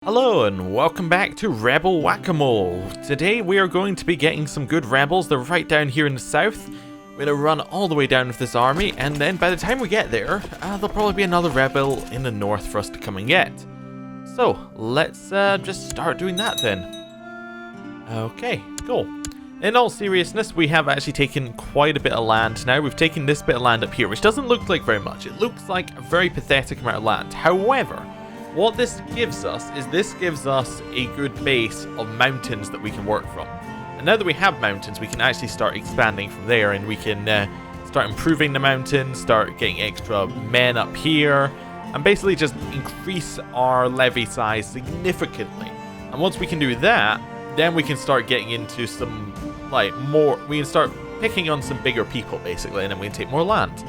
Hello and welcome back to Rebel Whack-A-Mole. Today we are going to be getting some good rebels. They're right down here in the south. We're going to run all the way down with this army, and then by the time we get there, there'll probably be another rebel in the north for us to come and get. So let's just start doing that then. Okay, cool. In all seriousness, we have actually taken quite a bit of land now. We've taken this bit of land up here, which doesn't look like very much. It looks like a very pathetic amount of land. However, what this gives us is a good base of mountains that we can work from. And now that we have mountains, we can actually start expanding from there, and we can start improving the mountains, start getting extra men up here, and basically just increase our levy size significantly. And once we can do that, then we can start getting into some, we can start picking on some bigger people, basically, and then we can take more land.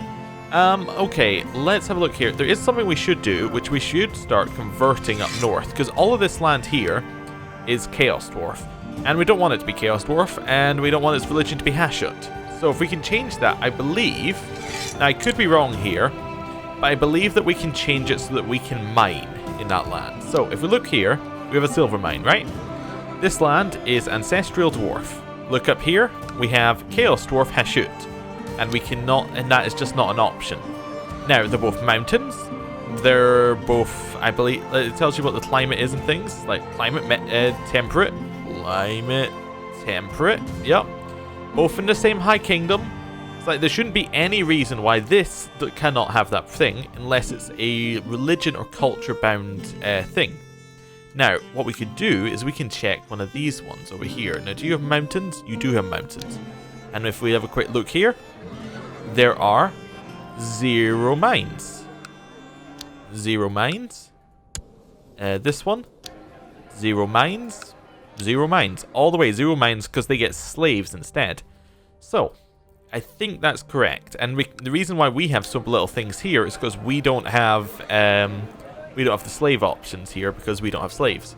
Okay, let's have a look here. There is something we should do, which we should start converting up north, because all of this land here is Chaos Dwarf. And we don't want it to be Chaos Dwarf, and we don't want its religion to be Hashut. So if we can change that, I believe, now I could be wrong here, but I believe that we can change it so that we can mine in that land. So if we look here, we have a silver mine, right? This land is Ancestral Dwarf. Look up here, we have Chaos Dwarf Hashut. And we cannot, and that is just not an option. Now, they're both mountains. They're both, I believe, it tells you what the climate is and things. Like climate temperate. Climate temperate. Yep. Both in the same high kingdom. It's like there shouldn't be any reason why this cannot have that thing unless it's a religion or culture bound thing. Now, what we could do is we can check one of these ones over here. Now, do you have mountains? You do have mountains. And if we have a quick look here, there are 0 mines. 0 mines. This one, 0 mines. 0 mines. All the way 0 mines because they get slaves instead. So, I think that's correct. And the reason why we have some little things here is because we don't have the slave options here because we don't have slaves.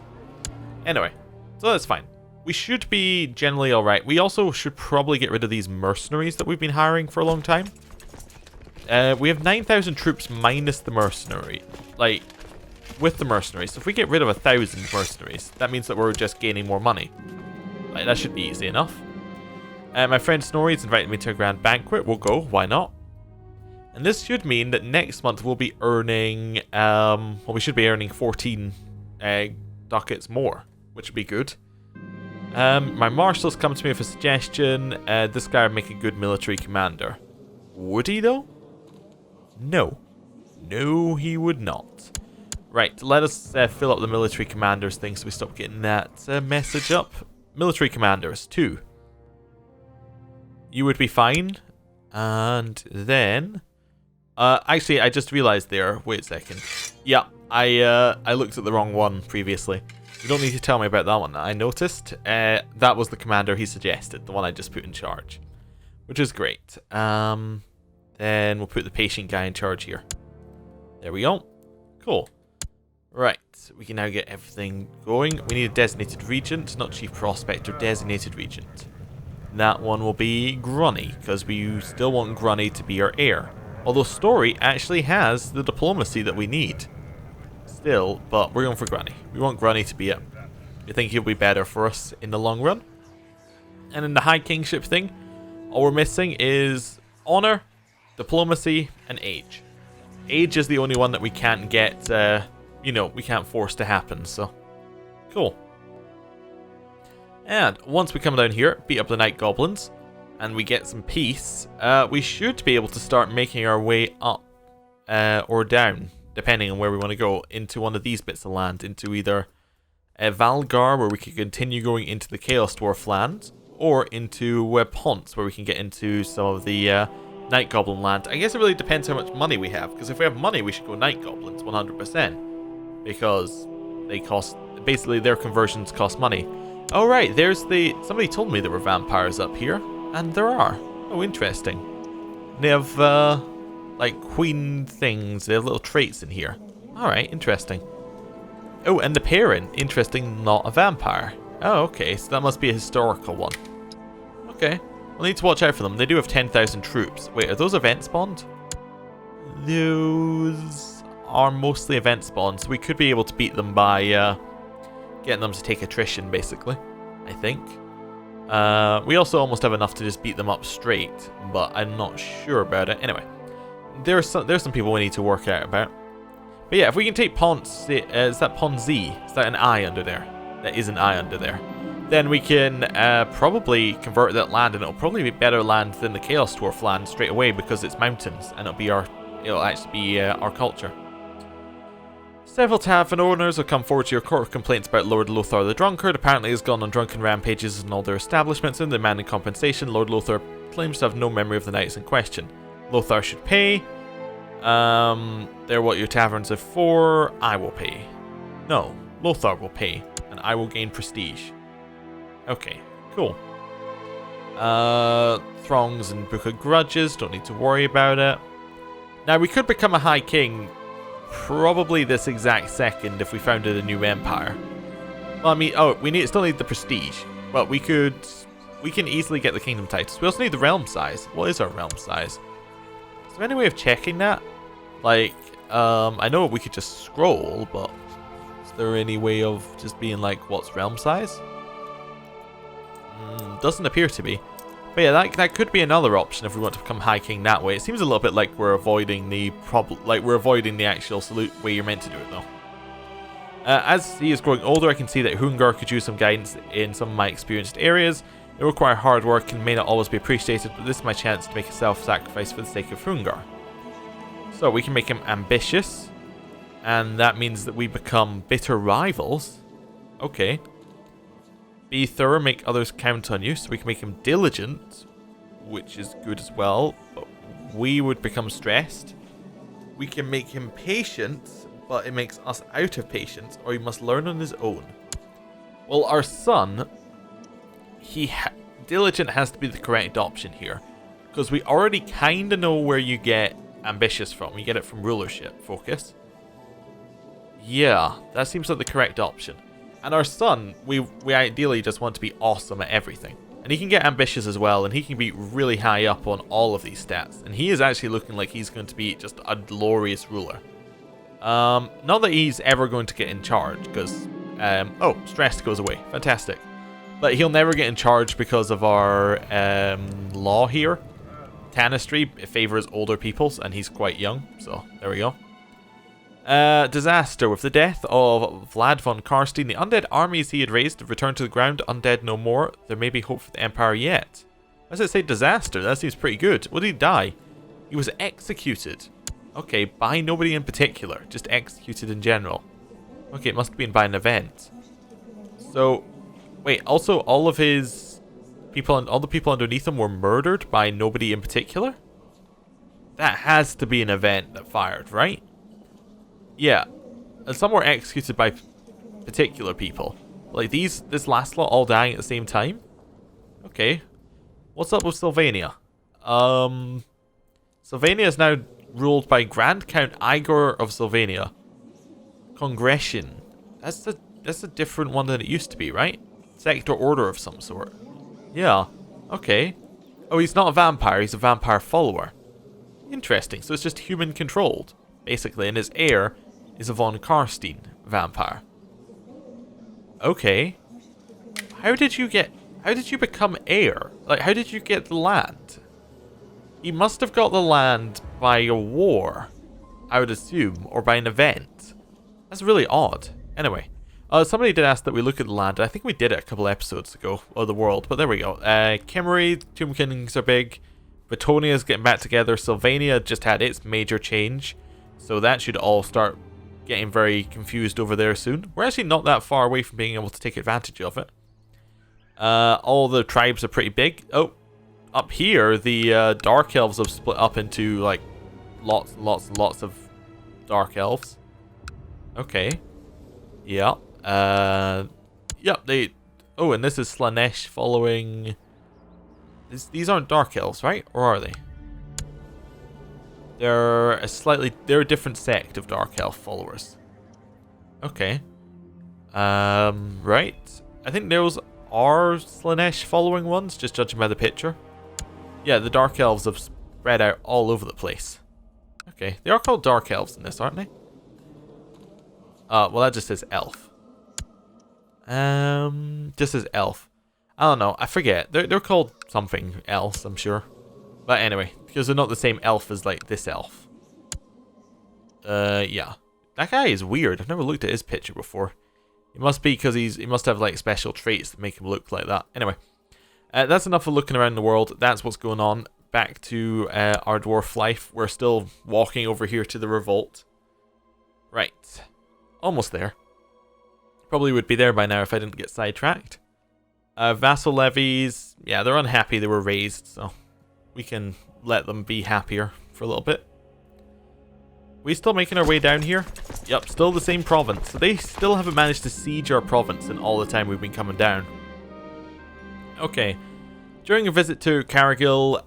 Anyway, so that's fine. We should be generally alright. We also should probably get rid of these mercenaries that we've been hiring for a long time. We have 9,000 troops minus the mercenary. With the mercenaries. So if we get rid of 1,000 mercenaries, that means that we're just gaining more money. That should be easy enough. My friend Snorri's invited me to a grand banquet. We'll go. Why not? And this should mean that next month we'll be earning... we should be earning 14 ducats more, which would be good. My marshals come to me with a suggestion. This guy would make a good military commander. Would he, though? No. No, he would not. Right, let us fill up the military commanders thing so we stop getting that message up. Military commanders, 2. You would be fine. And then... actually, I just realized there. Wait a second. Yeah, I looked at the wrong one previously. You don't need to tell me about that one. I noticed that was the commander he suggested, the one I just put in charge, which is great. Then we'll put the patient guy in charge here. There we go. Cool. Right, we can now get everything going. We need a designated regent, not chief prospector, designated regent. That one will be Grunny, because we still want Grunny to be our heir. Although Story actually has the diplomacy that we need. Still, but we're going for Grunny. We want Grunny to be it. We think he'll be better for us in the long run. And in the high kingship thing, all we're missing is honor, diplomacy, and age. Age is the only one that we can't get, we can't force to happen, so cool. And once we come down here, beat up the night goblins, and we get some peace, we should be able to start making our way up or down, depending on where we want to go, into one of these bits of land, into either Valgar, where we can continue going into the Chaos Dwarf land, or into Ponce, where we can get into some of the Night Goblin land. I guess it really depends how much money we have, because if we have money, we should go Night Goblins, 100%, because they cost, basically their conversions cost money. Oh right, somebody told me there were vampires up here, and there are. Oh, interesting. They have, queen things. They have little traits in here. Alright, interesting. Oh, and the parent, interesting, not a vampire. Oh, okay, so that must be a historical one. Okay, we'll need to watch out for them. They do have 10,000 troops. Wait, are those event spawned? Those are mostly event spawns, so we could be able to beat them by getting them to take attrition, basically, I think. We also almost have enough to just beat them up straight, but I'm not sure about it. Anyway, there's some people we need to work out about. But yeah, if we can take is that Ponzi? Is that an I under there? That is an I under there. Then we can probably convert that land, and it'll probably be better land than the Chaos Dwarf land straight away because it's mountains, and it'll actually be our culture. Several tavern owners have come forward to your court with complaints about Lord Lothar the Drunkard. Apparently he's gone on drunken rampages in all their establishments and demanding compensation. Lord Lothar claims to have no memory of the nights in question. Lothar should pay. They're what your taverns are for. I will pay. No, Lothar will pay, and I will gain prestige. Okay, cool. Throngs and Book of Grudges, don't need to worry about it. Now, we could become a High King probably this exact second if we founded a new empire. Well, I mean, we still need the prestige, but we can easily get the kingdom titles. We also need the realm size. What is our realm size? Is there any way of checking that? Like, I know we could just scroll, but is there any way of just being like, what's realm size? Doesn't appear to be. But yeah, that could be another option if we want to become High King that way. It seems a little bit like we're avoiding the actual way you're meant to do it, though. As he is growing older, I can see that Hungar could use some guidance in some of my experienced areas. It will require hard work and may not always be appreciated, but this is my chance to make a self-sacrifice for the sake of Hungar. So we can make him ambitious, and that means that we become bitter rivals. Okay. Be thorough, make others count on you, so we can make him diligent, which is good as well, but we would become stressed. We can make him patient, but it makes us out of patience, or he must learn on his own. Well, our son, diligent has to be the correct option here, because we already kind of know where you get ambitious from. You get it from rulership focus. Yeah, that seems like the correct option. And our son, we ideally just want to be awesome at everything. And he can get ambitious as well, and he can be really high up on all of these stats. And he is actually looking like he's going to be just a glorious ruler. Not that he's ever going to get in charge, because... stress goes away. Fantastic. But he'll never get in charge because of our law here. Tanistry favors older peoples, and he's quite young, so there we go. Disaster. With the death of Vlad von Karstein, the undead armies he had raised have returned to the ground, undead no more. There may be hope for the Empire yet. Why does it say disaster? That seems pretty good. What did he die? He was executed. Okay, by nobody in particular, just executed in general. Okay, it must have been by an event. So, wait, also all of his people and all the people underneath him were murdered by nobody in particular? That has to be an event that fired, right? Yeah, and some were executed by particular people. Like this last lot all dying at the same time? Okay. What's up with Sylvania? Sylvania is now ruled by Grand Count Igor of Sylvania. Congression. That's a different one than it used to be, right? Sector order of some sort. Yeah. Okay. Oh, he's not a vampire, he's a vampire follower. Interesting. So it's just human controlled, basically, and his heir is a von Karstein vampire. Okay. How did you become heir? Like, how did you get the land? He must have got the land by a war, I would assume, or by an event. That's really odd. Anyway, somebody did ask that we look at the land. I think we did it a couple episodes ago, of the world, but there we go. Kimmery, Tomb Kings are big. Bretonia's getting back together. Sylvania just had its major change, so that should all start getting very confused over there soon. We're actually not that far away from being able to take advantage of it. All the tribes are pretty big. Oh, up here, the Dark Elves have split up into, like, lots and lots of Dark Elves. Okay. Yeah. Yep, oh, and this is Slanesh following... These aren't Dark Elves, right? Or are they? They're a different sect of Dark Elf followers. Okay. Right. I think those are Slanesh following ones, just judging by the picture. Yeah, the Dark Elves have spread out all over the place. Okay. They are called Dark Elves in this, aren't they? Well, that just says elf. Just says elf. I don't know. I forget. They're called something else, I'm sure. But anyway, because they're not the same elf as like this elf. Yeah. That guy is weird. I've never looked at his picture before. It must be because he must have like special traits that make him look like that. Anyway, that's enough of looking around the world. That's what's going on. Back to our dwarf life. We're still walking over here to the revolt. Right. Almost there. Probably would be there by now if I didn't get sidetracked. Vassal levies. Yeah, they're unhappy they were raised, so we can let them be happier for a little bit. We still making our way down here? Yep, still the same province. So they still haven't managed to siege our province in all the time we've been coming down. Okay. During a visit to Cargill,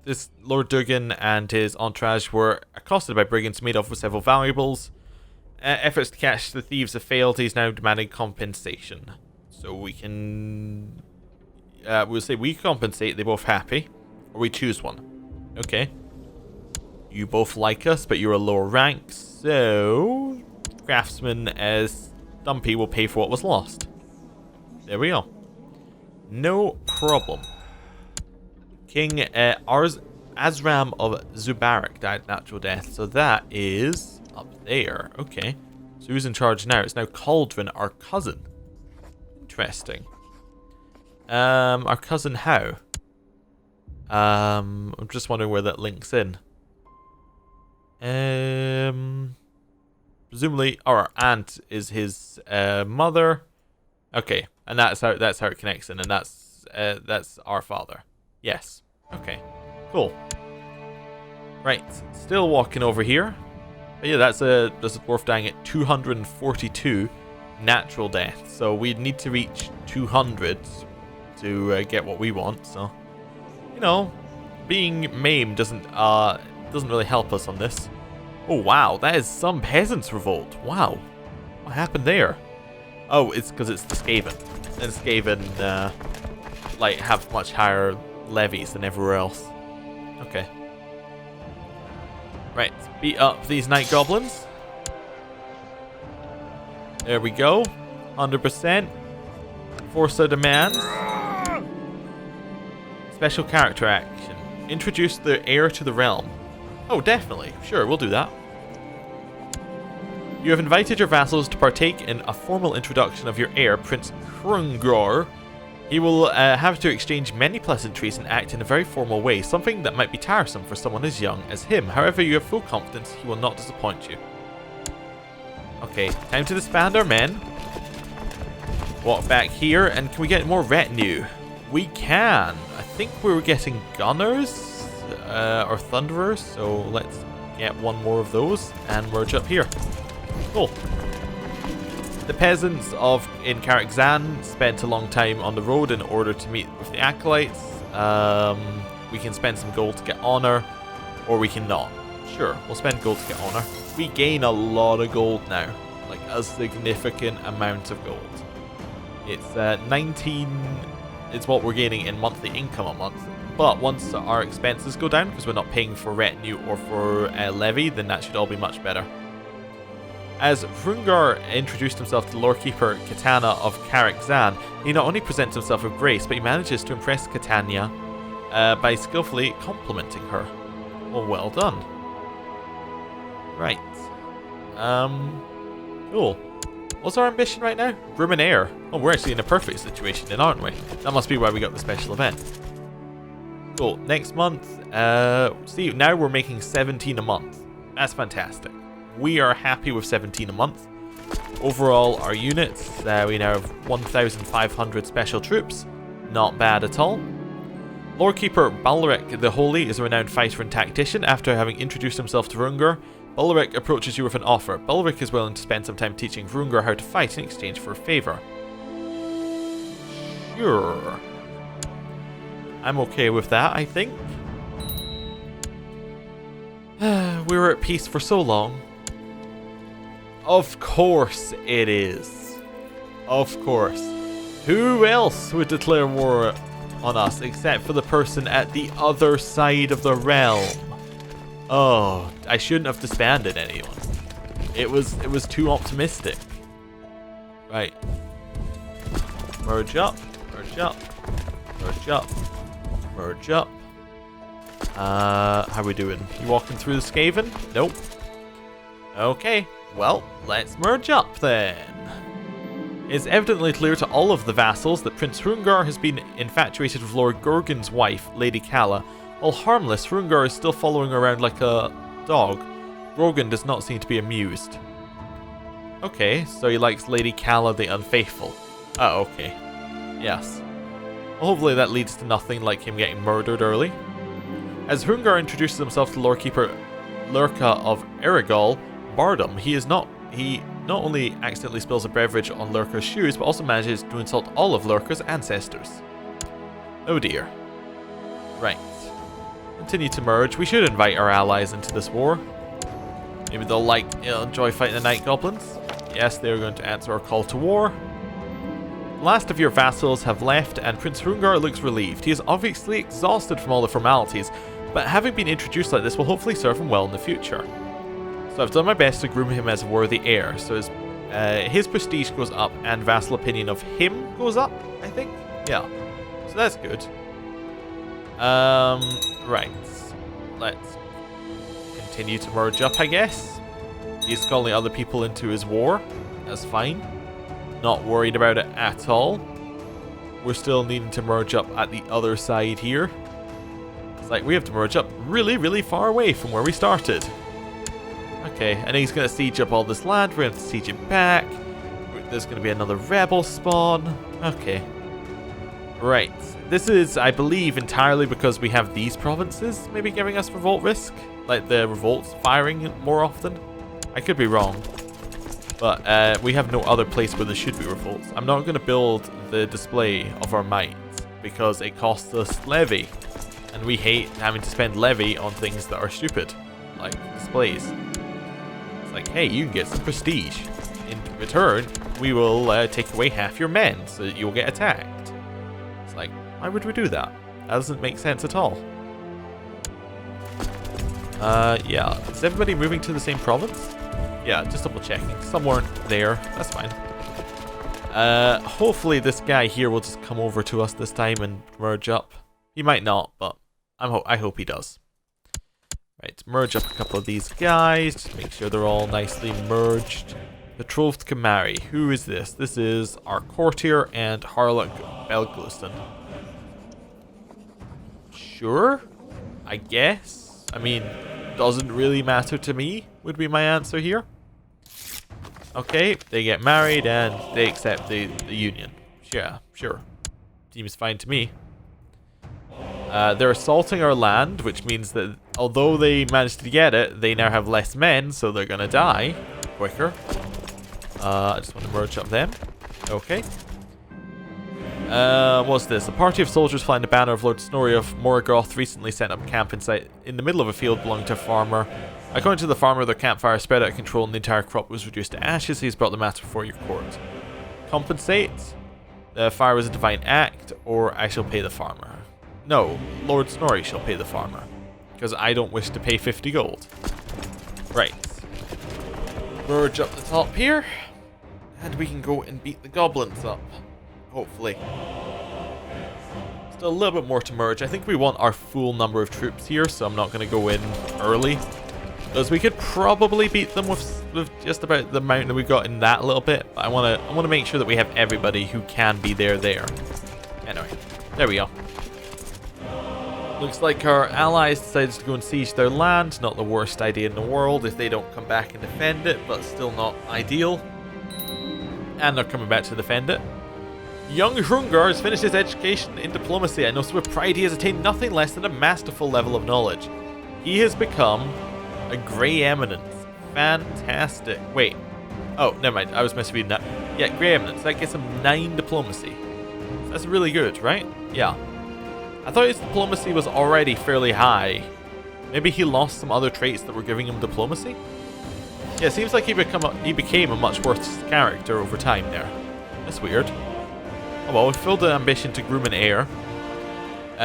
this Lord Dugan and his entourage were accosted by brigands made off with several valuables. Efforts to catch the thieves have failed. He's now demanding compensation. So we can... we'll say we compensate, they both happy. Or we choose one. Okay. You both like us, but you're a lower rank, so... Craftsman as Dumpy will pay for what was lost. There we go. No problem. King Azram of Zubarak died natural death, so that is up there. Okay. So who's in charge now? It's now Cauldron, our cousin. Interesting. Our cousin how? I'm just wondering where that links in. Presumably our aunt is his mother. Okay, and that's how it connects in, and that's our father. Yes. Okay. Cool. Right. Still walking over here. But yeah, that's a dwarf dying at 242 natural death. So we'd need to reach 200 to get what we want. So, you know, being maimed doesn't really help us on this. Oh wow, that is some peasants' revolt. Wow, what happened there? Oh, it's because it's the Skaven. And Skaven, like, have much higher levies than everywhere else. Okay. Right, beat up these night goblins. There we go. 100%. Force their demands. Special character action. Introduce the heir to the realm. Oh, definitely. Sure, we'll do that. You have invited your vassals to partake in a formal introduction of your heir, Prince Hrungnor. He will have to exchange many pleasantries and act in a very formal way, something that might be tiresome for someone as young as him. However, you have full confidence he will not disappoint you. Okay, time to disband our men. Walk back here, and can we get more retinue? We can. I think we were getting gunners or thunderers, so let's get one more of those and merge up here. Cool. The peasants in Karakzan spent a long time on the road in order to meet with the acolytes. We can spend some gold to get honor, or we can not. Sure, we'll spend gold to get honor. We gain a lot of gold now, like a significant amount of gold. It's 19. It's what we're gaining in monthly income a month. But once our expenses go down, because we're not paying for retinue or for levy, then that should all be much better. As Hrungnor introduced himself to the Lorekeeper Katana of Karakzan, he not only presents himself with grace, but he manages to impress Katania by skillfully complimenting her. Well done. Right. Cool. What's our ambition right now? Room and air. Oh, we're actually in a perfect situation then, aren't we? That must be why we got the special event. Cool. Next month, see, now we're making 17 a month. That's fantastic. We are happy with 17 a month. Overall, our units, we now have 1,500 special troops. Not bad at all. Lorekeeper Balric the Holy is a renowned fighter and tactician. After having introduced himself to Hrungnor, Balric approaches you with an offer. Balric is willing to spend some time teaching Hrungnor how to fight in exchange for a favor. Sure. I'm okay with that, I think. We were at peace for so long. Of course it is. Of course. Who else would declare war on us except for the person at the other side of the realm? Oh, I shouldn't have disbanded anyone. It was too optimistic. Right. Merge up. Merge up. Merge up. Merge up. How we doing? You walking through the Skaven? Nope. Okay, well, let's merge up then. It's evidently clear to all of the vassals that Prince Hrungar has been infatuated with Lord Gorgon's wife, Lady Kala. While harmless, Hrungar is still following around like a dog. Gorgon does not seem to be amused. Okay, so he likes Lady Kala the Unfaithful. Oh, okay. Yes. Well, hopefully that leads to nothing like him getting murdered early. As Hrungar introduces himself to Lorekeeper Lurka of Erigol, Bardom, he not only accidentally spills a beverage on Lurka's shoes, but also manages to insult all of Lurka's ancestors. Oh dear. Right. Continue to merge. We should invite our allies into this war. Maybe they'll enjoy fighting the Night Goblins. Yes, they're going to answer our call to war. The last of your vassals have left, and Prince Hrungar looks relieved. He is obviously exhausted from all the formalities, but having been introduced like this will hopefully serve him well in the future. So I've done my best to groom him as a worthy heir, so his prestige goes up and vassal opinion of him goes up, I think? Yeah. So that's good. Right. Let's continue to merge up, I guess. He's calling other people into his war. That's fine. Not worried about it at all. We're still needing to merge up at the other side here. It's like we have to merge up really, really far away from where we started. Okay, and he's going to siege up all this land. We're going to siege it back. There's going to be another rebel spawn. Okay. Right. This is, I believe, entirely because we have these provinces maybe giving us revolt risk. Like the revolts firing more often. I could be wrong. But we have no other place where there should be revolts. I'm not going to build the display of our might because it costs us levy. And we hate having to spend levy on things that are stupid. Like displays. It's like, hey, you can get some prestige. In return, we will take away half your men so that you'll get attacked. It's like, why would we do that? That doesn't make sense at all. Yeah. Is everybody moving to the same province? Yeah, just double checking. Some weren't there. That's fine. Hopefully this guy here will just come over to us this time and merge up. He might not, but I hope he does. Right, merge up a couple of these guys. Just make sure they're all nicely merged. Betrothed Kamari. Who is this? This is our courtier and harlot Belgluston. Sure? I guess. I mean, doesn't really matter to me, would be my answer here. Okay, they get married and they accept the union. Yeah, sure. Seems fine to me. They're assaulting our land, which means that although they managed to get it, they now have less men, so they're gonna die quicker. I just want to merge up them. Okay. What's this? A party of soldiers flying the banner of Lord Snorri of Morgoth recently set up camp in the middle of a field belonging to a farmer. According to the farmer, their campfire spread out of control and the entire crop was reduced to ashes, so he's brought the matter before your court. Compensate? The fire was a divine act, or I shall pay the farmer. No, Lord Snorri shall pay the farmer, because I don't wish to pay 50 gold. Right. Merge up the top here, and we can go and beat the goblins up. Hopefully. Still a little bit more to merge. I think we want our full number of troops here, so I'm not going to go in early. Because we could probably beat them with just about the amount that we've got in that little bit. But I want to make sure that we have everybody who can be there. Anyway, there we go. Looks like our allies decided to go and siege their land. Not the worst idea in the world if they don't come back and defend it, but still not ideal. And they're coming back to defend it. Young Hrungar has finished his education in diplomacy. I know with pride he has attained nothing less than a masterful level of knowledge. He has become a Grey Eminence. Fantastic. Wait. Oh, never mind. I was misreading that. Yeah, Grey Eminence. That gets him 9 diplomacy. That's really good, right? Yeah. I thought his diplomacy was already fairly high. Maybe he lost some other traits that were giving him diplomacy? Yeah, it seems like he became a much worse character over time there. That's weird. Oh well, we filled the ambition to groom an heir.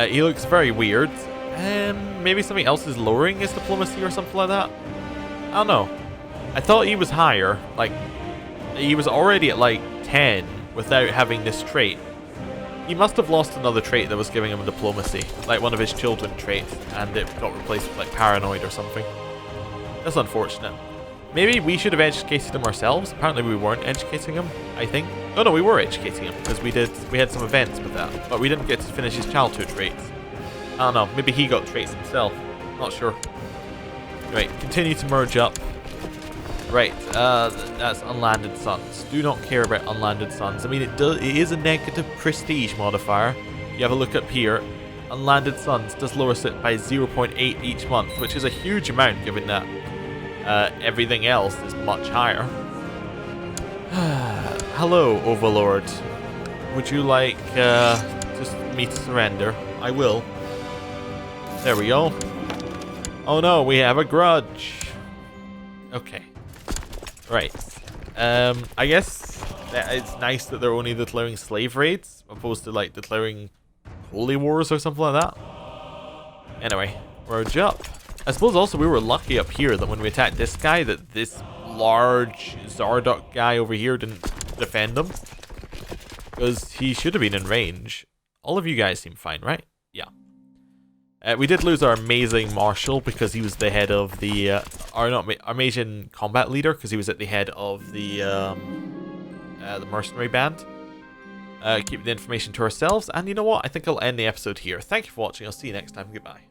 He looks very weird. Maybe something else is lowering his diplomacy or something like that? I don't know. I thought he was higher. Like, he was already at like 10 without having this trait. He must have lost another trait that was giving him diplomacy, like one of his children traits, and it got replaced with like paranoid or something. That's unfortunate. Maybe we should have educated him ourselves. Apparently we weren't educating him, I think. Oh no, we were educating him, because we had some events with that, but we didn't get to finish his childhood traits. I don't know, maybe he got traits himself. Not sure. Right, continue to merge up. Right, that's unlanded suns. Do not care about unlanded suns. I mean, it is a negative prestige modifier. You have a look up here. Unlanded suns does lower it by 0.8 each month, which is a huge amount given that everything else is much higher. Hello, Overlord. Would you like just me to surrender? I will. There we go. Oh no, we have a grudge. Okay. Right. I guess that it's nice that they're only declaring slave raids, opposed to like declaring holy wars or something like that. Anyway, merge up. I suppose also we were lucky up here that when we attacked this guy, that this large Zarduk guy over here didn't defend him. Because he should have been in range. All of you guys seem fine, right? Yeah. We did lose our amazing marshal because he was the head of the, our amazing combat leader because he was at the head of the mercenary band. Keep the information to ourselves, and you know what? I think I'll end the episode here. Thank you for watching. I'll see you next time. Goodbye.